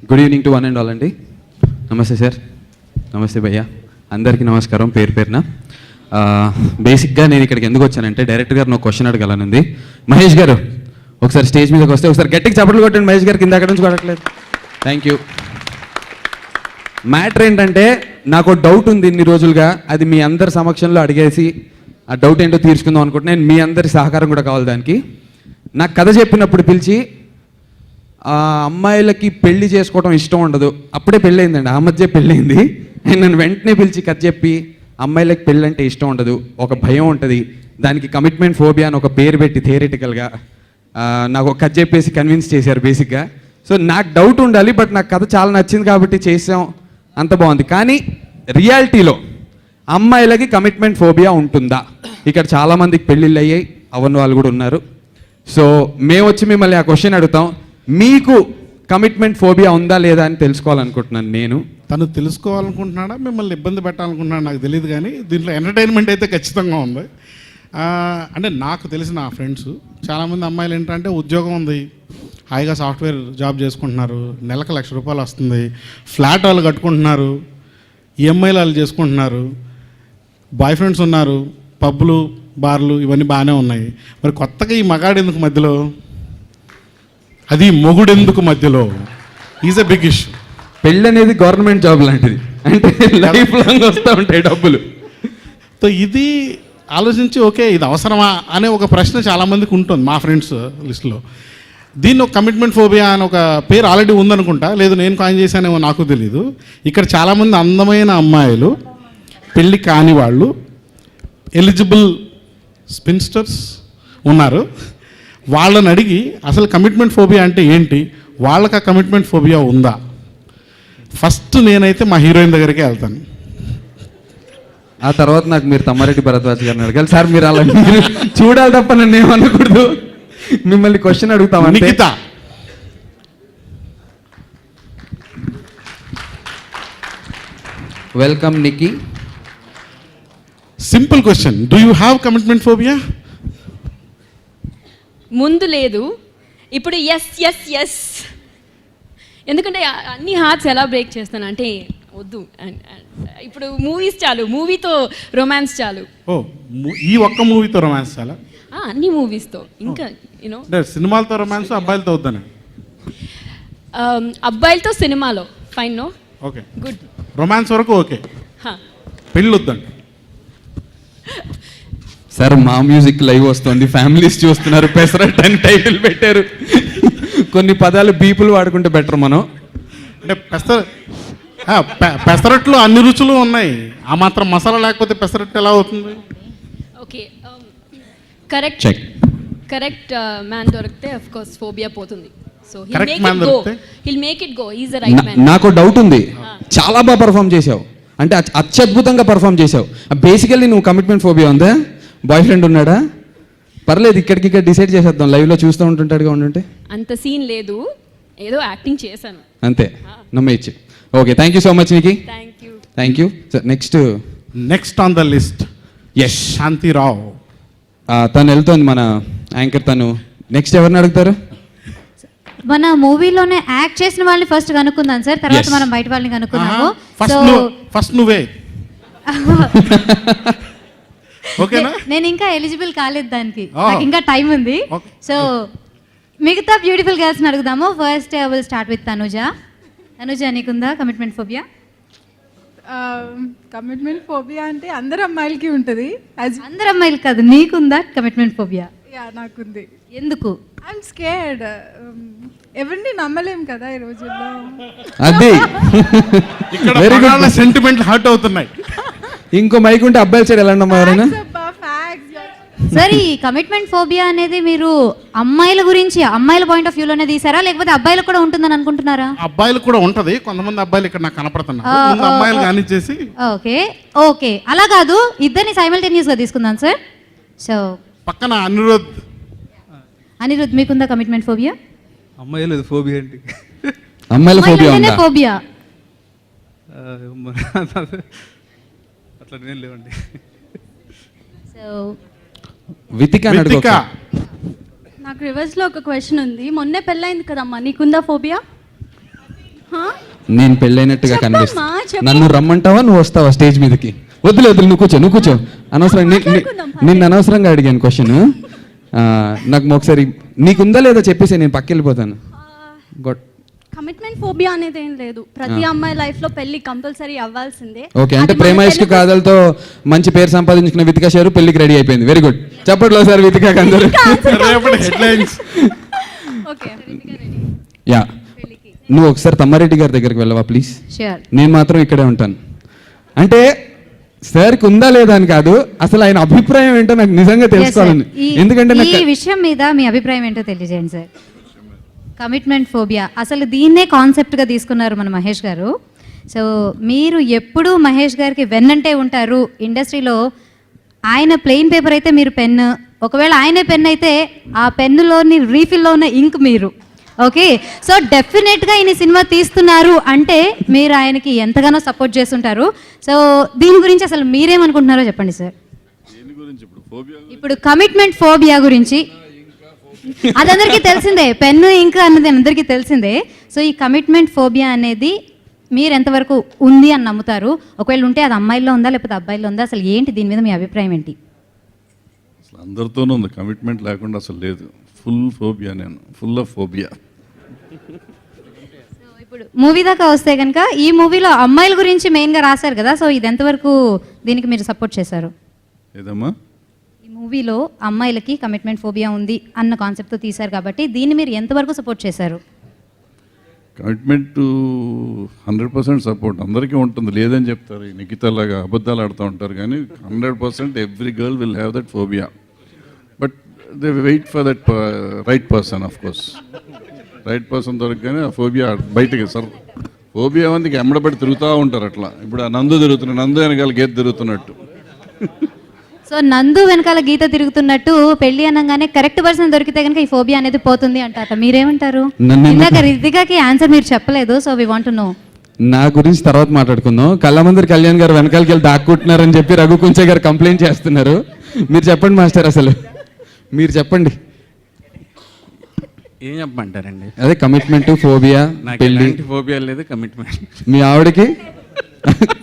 Good evening to one and all అండి. నమస్తే sir, నమస్తే భయ్య, అందరికీ నమస్కారం పేరు పేరున. బేసిక్గా నేను ఇక్కడికి ఎందుకు వచ్చానంటే డైరెక్టర్ గారు నాకు క్వశ్చన్ అడగాలనుంది. మహేష్ గారు ఒకసారి స్టేజ్ మీదకి వస్తే ఒకసారి గట్టికి చప్పట్లు కొట్టండి. మహేష్ గారు కింద అక్కడి నుంచి కొట్టట్లేదు. Thank you. మ్యాటర్ ఏంటంటే నాకు డౌట్ ఉంది ఇన్ని రోజులుగా, అది మీ అందరి సమక్షంలో అడిగేసి ఆ డౌట్ ఏంటో తీర్చుకుందాం అనుకుంటున్నా. నేను మీ అందరి సహకారం కూడా కావాలి దానికి. నాకు కథ చెప్పినప్పుడు పిలిచి అమ్మాయిలకి పెళ్లి చేసుకోవడం ఇష్టం ఉండదు, అప్పుడే పెళ్ళయిందండి, ఆ మధ్య పెళ్ళయింది. నన్ను వెంటనే పిలిచి కథ చెప్పి అమ్మాయిలకి పెళ్ళి అంటే ఇష్టం ఉండదు, ఒక భయం ఉంటుంది, దానికి కమిట్మెంట్ ఫోబియా అని ఒక పేరు పెట్టి థియరిటికల్గా నాకు ఒక కథ చెప్పేసి కన్విన్స్ చేశారు బేసిక్గా. సో నాకు డౌట్ ఉండాలి, బట్ నాకు కథ చాలా నచ్చింది కాబట్టి చేసాం, అంత బాగుంది. కానీ రియాలిటీలో అమ్మాయిలకి కమిట్మెంట్ ఫోబియా ఉంటుందా? ఇక్కడ చాలామందికి పెళ్ళిళ్ళు అయ్యాయి, అవన్న వాళ్ళు కూడా ఉన్నారు. సో మేము వచ్చి మిమ్మల్ని ఆ క్వశ్చన్ అడుగుతాం, మీకు కమిట్మెంట్ ఫోబియా ఉందా లేదా అని తెలుసుకోవాలనుకుంటున్నాను నేను. తను తెలుసుకోవాలనుకుంటున్నాడా మిమ్మల్ని ఇబ్బంది పెట్టాలనుకుంటున్నాడు నాకు తెలియదు, కానీ దీంట్లో ఎంటర్టైన్మెంట్ అయితే ఖచ్చితంగా ఉంది. అంటే నాకు తెలిసిన ఫ్రెండ్స్ చాలామంది అమ్మాయిలు ఏంటంటే ఉద్యోగం ఉంది, హాయిగా సాఫ్ట్వేర్ జాబ్ చేసుకుంటున్నారు, నెలకు ₹1,00,000 వస్తుంది, ఫ్లాట్ వాళ్ళు కట్టుకుంటున్నారు, ఈఎంఐలు వాళ్ళు చేసుకుంటున్నారు, బాయ్ ఫ్రెండ్స్ ఉన్నారు, పబ్బులు బార్లు ఇవన్నీ బాగానే ఉన్నాయి. మరి కొత్తగా ఈ మగాడెందుకు మధ్యలో, అది మొగుడెందుకు మధ్యలో? Is a big issue. పెళ్ళి అనేది గవర్నమెంట్ జాబ్ లాంటిది, అంటే లైఫ్ లాంగ్ వస్తూ ఉంటాయి డబ్బులు. సో ఇది ఆలోచించి ఓకే ఇది అవసరమా అనే ఒక ప్రశ్న చాలామందికి ఉంటుంది మా ఫ్రెండ్స్ లిస్ట్లో. దీన్ని ఒక కమిట్మెంట్ ఫోబియా అని ఒక పేరు ఆల్రెడీ ఉందనుకుంటా, లేదు నేను కాయిన్ చేశానేమో నాకు తెలీదు. ఇక్కడ చాలామంది అందమైన అమ్మాయిలు, పెళ్ళి కాని వాళ్ళు, ఎలిజిబుల్ స్పిన్స్టర్స్ ఉన్నారు. వాళ్ళని అడిగి అసలు కమిట్మెంట్ ఫోబియా అంటే ఏంటి, వాళ్ళకి ఆ కమిట్మెంట్ ఫోబియా ఉందా? ఫస్ట్ నేనైతే మా హీరోయిన్ దగ్గరికి వెళ్తాను, ఆ తర్వాత నాకు మీరు తమ్మారెడ్డి భరద్వాజ్ గారిని అడగాలి. సార్ మీరు అలా మీరు చూడాలి తప్ప నన్ను ఏమనకూడదు, మిమ్మల్ని క్వశ్చన్ అడుగుతాం. నిఖిత, వెల్కమ్ నికి. Simple question, do you have commitment phobia? ముందు లేదు, ఇప్పుడు ఎస్ ఎస్ ఎస్. ఎందుకంటే అన్ని హార్ట్స్ ఎలా బ్రేక్ చేస్తాను అంటే వద్దు, ఇప్పుడు మూవీస్ చాలు, మూవీతో రొమాన్స్ చాలు. ఓ ఈ ఒక్క మూవీతో రొమాన్స్ చాలా? అన్ని మూవీస్తో, ఇంకా యూనో సినిమాలతో రొమాన్స్, అబ్బాయిలతో వద్దని? అబ్బాయిలతో సినిమాలో fine, no okay good, romance వరకు ఓకే, పెళ్ళి వద్దండి. సార్ మా మ్యూజిక్ లైవ్ వస్తుంది, ఫ్యామిలీస్ చూస్తున్నారు, పెసరట్ అని టైటిల్ పెట్టారు, కొన్ని పదాలు బీపులు వాడుకుంటే బెటర్ మనం. అంటే పెసరట్లో అన్ని రుచులు ఉన్నాయి, ఆ మాత్రం మసాలా లేకపోతే పెసరట్టు ఎలా అవుతుంది? ఓకే కరెక్ట్ కరెక్ట్ మ్యాన్ దొరికితే ఆఫ్ కోర్స్ ఫోబియా పోతుంది. So he'll make it go, he's the right man. నాకు డౌట్ ఉంది, చాలా బాగా పర్ఫామ్ చేసావు, అంటే అత్యద్భుతంగా పర్ఫామ్ చేసావు. బేసికల్లీ నువ్వు కమిట్మెంట్ ఫోబియా ఉందా? బాయ్ ఫ్రెండ్ ఉన్నాడా? పర్లేదు, ఇక్కడికి ఇక్కడ డిసైడ్ చేసేద్దాం, లైవ్లో చూస్తూ ఉంటుంటాడుగా ఉంటుంటే. అంత సీన్ లేదు, ఏదో యాక్టింగ్ చేశాను అంతే, నమ్మేయచ్చు. Okay, thank you so much నికి. Thank you sir. Next on the list Yash Shantirao. తను వెళ్తోంది మన యాంకర్. తను నెక్స్ట్ ఎవరిని అడుగుతారు? మన మూవీలోనే యాక్ట్ చేసిన వాళ్ళని ఫస్ట్ కనుక్కుందాం సార్, తర్వాత మనం బయట వాళ్ళని కనుక్కుందాము. ఫస్ట్ నువ్వే. ఓకేనా? నేను ఇంకా ఎలిజిబుల్ కాలేదు దానికి, నాకు ఇంకా టైం ఉంది. సో మిగతా బ్యూటిఫుల్ గర్ల్స్ అడుగుదాము. First will start with Tanuja. Tanuja, నీకుందా కమిట్మెంట్ ఫోబియా? కమిట్మెంట్ ఫోబియా అంటే అందరు అమ్మాయిలకి ఉంటుంది. అందరు అమ్మాయిలు కాదు, నీకుందా కమిట్మెంట్ ఫోబియా? యా, నాకుంది. ఎందుకు? I'm scared. ఎవరిని నమ్మలేం కదా ఈ రోజుల్లో. అది వెరీ గుడ్. సెంటిమెంట్లు హర్ట్ అవుతున్నాయి. ఇంకో మైక్ ఉంటే అబ్బాయిల సైడ్ ఎలా నమ్మారైనా? సార్, ఈ కమిట్మెంట్ ఫోబియా అనేది మీరు అమ్మాయిల గురించి, అమ్మాయిల పాయింట్ ఆఫ్ వ్యూలోనే తీసారా, లేకపోతే అబ్బాయిలకు కూడా ఉంటుందని అనుకుంటున్నారా? అబ్బాయిలకు కూడా ఉంటది, కొంతమంది అబ్బాయిలు ఇక్కడ నాకు కనపడుతున్నారు, అమ్మాయిలు కానిచ్చేసి. ఓకే ఓకే, అలా కాదు, ఇద్దరిని సైమల్టేనియస్ గా తీసుకుందాం సార్. సో పక్కన అనిరుద్. అనిరుద్, మీకుందా కమిట్మెంట్ ఫోబియా? అమ్మాయిలు ఫోబియా ఏంటి? అమ్మాయిల ఫోబియా అట్లా నేను లేవండి. సో వితిక నాకు రివర్స్లో ఒక క్వశ్చన్ ఉంది. మొన్నే పెళ్ళైంది కదమ్మా, నీకుందా ఫోబియా? నేను పెళ్ళైనట్టుగా చెప్పమ్మా, కనిపిస్తా. చెప్పు. నన్ను రమ్మంటావా, నువ్వు వస్తావా స్టేజ్ మీదకి? వద్దులే వద్దులు, నువ్వు కూర్చో. అనవసరం నిన్ను అనవసరంగా అడిగాను క్వశ్చన్. నాకు ఒకసారి నీకుందా లేదా చెప్పేసి నేను పక్క వెళ్ళిపోతాను. కమిట్మెంట్ ఫోబియా అనేది ఏం లేదు. ప్రతి అమ్మాయి లైఫ్ లో పెళ్లి కంపల్సరీ అవ్వాల్సిందే. ఓకే, అంటే అది మన ప్రేమ ఇష్క తెలుగు- కాదలతో మంచి పేరు సంపాదించుకున్న వితికా షేరు పెళ్లికి రెడీ అయిపోయింది. వెరీ గుడ్, చప్పట్లో సార్ వితికాకి అందరూ. రేపటి హెడ్లైన్స్. ఓకే. యా, నువ్వు ఒకసారి తమ్మారెడ్డి గారి దగ్గరికి వెళ్ళవా ప్లీజ్? షూర్. నేను మాత్రం ఇక్కడే ఉంటాను. అంటే సార్కి ఉందా లేదా అని కాదు, అసలు ఆయన అభిప్రాయం ఏంటో నాకు నిజంగా తెలుసుకోవాలని. ఎందుకంటే ఈ నాకు విషయం మీద మీ అభిప్రాయం ఏంటో తెలియజేయండి సార్. కమిట్మెంట్ ఫోబియా అసలు దీన్నే కాన్సెప్ట్గా తీసుకున్నారు మన మహేష్ గారు. సో మీరు ఎప్పుడూ మహేష్ గారికి వెన్నంటే ఉంటారు ఇండస్ట్రీలో. ఆయన ప్లెయిన్ పేపర్ అయితే మీరు పెన్, ఒకవేళ ఆయనే పెన్ అయితే ఆ పెన్నులోని రీఫిల్లో ఉన్న ఇంక్ మీరు. ఓకే, సో డెఫినెట్గా ఈయన సినిమా తీస్తున్నారు అంటే మీరు ఆయనకి ఎంతగానో సపోర్ట్ చేస్తుంటారు. సో దీని గురించి అసలు మీరేమనుకుంటున్నారో చెప్పండి సార్. ఇప్పుడు కమిట్మెంట్ ఫోబియా గురించి అది అందరికీ తెలిసిందే, పెన్ను ఇంకా అన్నది అందరికీ తెలిసిందే. సో ఈ కమిట్మెంట్ ఫోబియా అనేది మీరు ఎంతవరకు ఉంది అని నమ్ముతారు? ఒకవేళ ఉంటే అది అమ్మాయిల్లో ఉందా లేకపోతే అబ్బాయిల్లో ఉందా? అసలు ఏంటి దీని మీద మీ అభిప్రాయం ఏంటి? అసలు అందరితోనూ ఉంది, కమిట్మెంట్ లేకుండా అసలు లేదు. ఫుల్ ఫోబియా, నేను ఫుల్ ఆఫ్ ఫోబియా. ఇప్పుడు మూవీ దాకా వస్తే కనుక ఈ మూవీలో అమ్మాయిల గురించి మెయిన్గా రాశారు కదా, సో ఇది ఎంతవరకు దీనికి మీరు సపోర్ట్ చేశారు? ఏదమ్మా? ఈ మూవీలో అమ్మాయిలకి కమిట్మెంట్ ఫోబియా ఉంది అన్న కాన్సెప్ట్తో తీశారు కాబట్టి దీన్ని మీరు ఎంతవరకు సపోర్ట్ చేశారు? Commitment 100% support. అందరికీ ఉంటుంది, లేదని చెప్తారు. ఈ నిఖితలాగా అబద్ధాలు ఆడుతూ ఉంటారు, కానీ 100% every girl will have that phobia. But they wait for that right person. Of course right person దొరకగానే ఆ ఫోబియా బయటకి సార్. ఫోబియా మందికి ఎమ్మడబడి తిరుగుతూ ఉంటారు అట్లా. ఇప్పుడు ఆ నందు తిరుగుతున్నాడు, నందు వెనకాల గీత తిరుగుతున్నట్టు. సో నందు వెనకాల గీత తిరుగుతున్నట్టు పెళ్లి అనగానే కరెక్ట్ పర్సన్ దొరికితే కనుక ఈ ఫోబియా అనేది పోతుంది అంటారు. మీరేమంటారు? ఇందాక రితికాకి ఆన్సర్ మీరు చెప్పలేదు, so we want to know. నా గురించి తర్వాత మాట్లాడుకుందాం. కళ్ళమందరి కళ్యాణ్ గారు వెనకాలకి వెళ్ళి దాక్కుంటున్నారని చెప్పి రఘు కుంచే గారు కంప్లైంట్ చేస్తున్నారు. మీరు చెప్పండి మాస్టర్, అసలు మీరు చెప్పండి. ఏం చెప్పమంటారండి? అదే కమిట్మెంట్ ఫోబియా, నాకు పెళ్లి. ఎలాంటి ఫోబియా లేదు, కమిట్మెంట్. మీ ఆవిడకి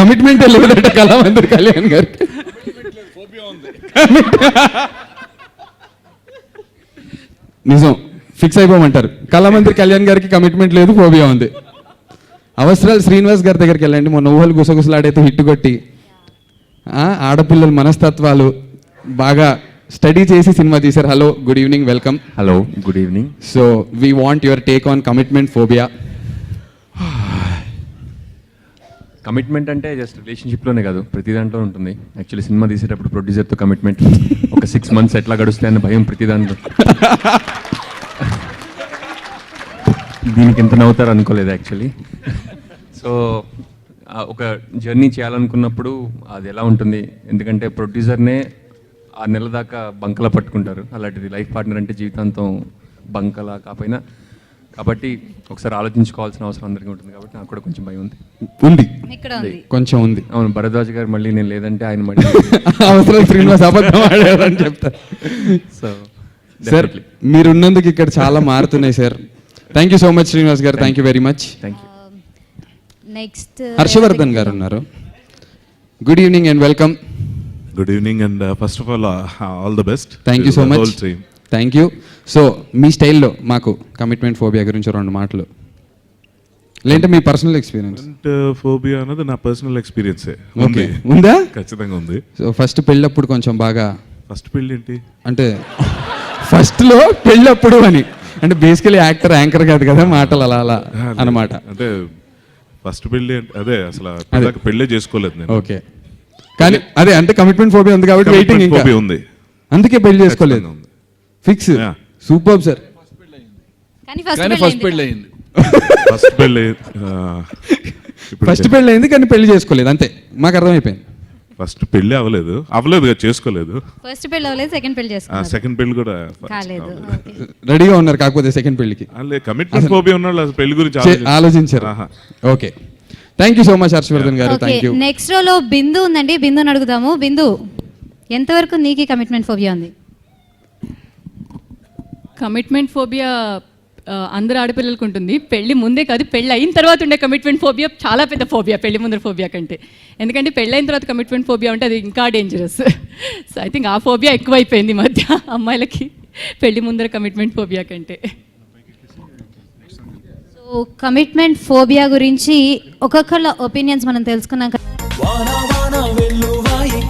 కమిట్మెంట్ లేదంటే కళామందరి కళ్యాణ్ గారికి నిజం ఫిక్స్ అయిపోమంటారు. కళామందరి కళ్యాణ్ గారికి కమిట్మెంట్ లేదు, ఫోబియా ఉంది. అవసరాలు శ్రీనివాస్ గారి దగ్గరికి వెళ్ళండి. మొన్న ఊహలు గుసగుసలాడైతే హిట్ కొట్టి ఆడపిల్లల మనస్తత్వాలు బాగా స్టడీ చేసి సినిమా తీశారు. Hello, good evening, welcome. Hello, good evening. So we want your take on commitment phobia. Commitment అంటే జస్ట్ రిలేషన్షిప్లోనే కాదు, ప్రతి దాంట్లో ఉంటుంది. యాక్చువల్లీ సినిమా తీసేటప్పుడు ప్రొడ్యూసర్తో కమిట్మెంట్, ఒక 6 months ఎట్లా గడుస్తాయన్న భయం ప్రతి దాంట్లో. దీనికి ఎంత నవ్వుతారు అనుకోలేదు యాక్చువల్లీ. సో ఒక జర్నీ చేయాలనుకున్నప్పుడు అది ఎలా ఉంటుంది, ఎందుకంటే ప్రొడ్యూసర్నే 6 నెలల దాకా బంకలా పట్టుకుంటారు. అలాంటిది లైఫ్ పార్ట్నర్ అంటే జీవితాంతం బంకలా కాకపోయినా, కాబట్టి ఒకసారి ఆలోచించుకోవాల్సిన అవసరం అందరికీ ఉంటుంది. కాబట్టి నాకు కూడా కొంచెం భయం ఉంది. ఇక్కడ ఉంది, కొంచెం ఉంది. అవును, భరద్వాజ్ గారు మళ్ళీ నేను లేదంటే ఆయన మళ్ళీ అవసరం శ్రీనివాస్ అబద్ధం ఆడారని చెప్తారు. సో సార్ మీరున్నందుకు ఇక్కడ చాలా మారుతున్నాయి sir. Thank you so much Srinivas garu, thank you very much. Thank you. Next Harshavardhan garu ఉన్నారు. Good evening and welcome. Good evening and first of all the best. Thank you to so the much. whole team. Thank you. So మీ స్టైల్లో మాకు commitment phobia గురించి 2 మాటలు, లేదంటే మీ personal experience. Phobia అన్నది నా personal ఎక్స్పీరియన్సే. Okay, ఉందా? ఖచ్చితంగా ఉంది. సో ఫస్ట్ పెళ్ళప్పుడు కొంచెం బాగా, ఫస్ట్ పెళ్ళి ఏంటి అంటే ఫస్ట్లో పెళ్ళప్పుడు అని అంటే బేసికలీ యాక్టర్ యాంకర్ కాదు కదా, మాటలు అలా అలా అన్నమాట. అంటే ఫస్ట్ పెళ్ళి అంటే అదే అసలు పెళ్ళాక పెళ్ళే చేసుకోలేదు నేను. ఓకే, కానీ అదే అంటే కమిట్మెంట్ ఫోబియా ఉంది కాబట్టి వెయిటింగ్. ఇంకా ఫోబియా ఉంది, అందుకే పెళ్లి చేసుకోలేదు. ఖచ్చితంగా ఉంది. ఫిక్స్. Yeah. Super sir. కానీ ఫస్ట్ పెళ్ళి అయింది. ఫస్ట్ పెళ్ళి ఫస్ట్ పెళ్ళి అయింది కానీ పెళ్లి చేసుకోలేదు, అంతే. మాకు అర్థమైపోయింది. ఫస్ట్ పెళ్ళి అవ్వలేదు కదా, చేసుకోలేదు. ఫస్ట్ పెళ్లి అవ్వలేదు, సెకండ్ పెళ్లి చేసుకున్నారు. సెకండ్ పెళ్ళి కూడా కాలేదు. ఓకే. రెడీగా ఉన్నారు కాకపోతే సెకండ్ పెళ్లికి. కమిట్మెంట్ ఫోబియా ఉన్నాడు, అసలు పెళ్లి గురించి ఆలోచించారు. ఆహా. Okay, thank you so much Harshavardhan గారు, ఓకే, థ్యాంక్ యూ. నెక్స్ట్ రోలో బిందు ఉందండి. బిందుని అడుగుదాము. బిందు, ఎంతవరకు నీకు కమిట్మెంట్ ఫోబియా ఉంది? కమిట్మెంట్ ఫోబియా అందరు ఆడపిల్లలకు ఉంటుంది. పెళ్లి ముందే కాదు, పెళ్ళి అయిన తర్వాత ఉండే కమిట్మెంట్ ఫోబియా చాలా పెద్ద ఫోబియా పెళ్లి ముందర ఫోబియా కంటే. ఎందుకంటే పెళ్ళి అయిన తర్వాత కమిట్మెంట్ ఫోబియా ఉంటే అది ఇంకా డేంజరస్. సో ఐ థింక్ ఆ ఫోబియా ఎక్కువైపోయింది ఈ మధ్య అమ్మాయిలకి పెళ్లి ముందర కమిట్మెంట్ ఫోబియా కంటే. సో కమిట్మెంట్ ఫోబియా గురించి ఒక్కొక్కళ్ళ ఒపీనియన్స్ మనం తెలుసుకున్నాక వాన వాన వెల్లువాయి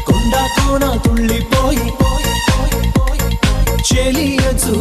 కొండ కోన తుళ్ళిపోయి చెలియచు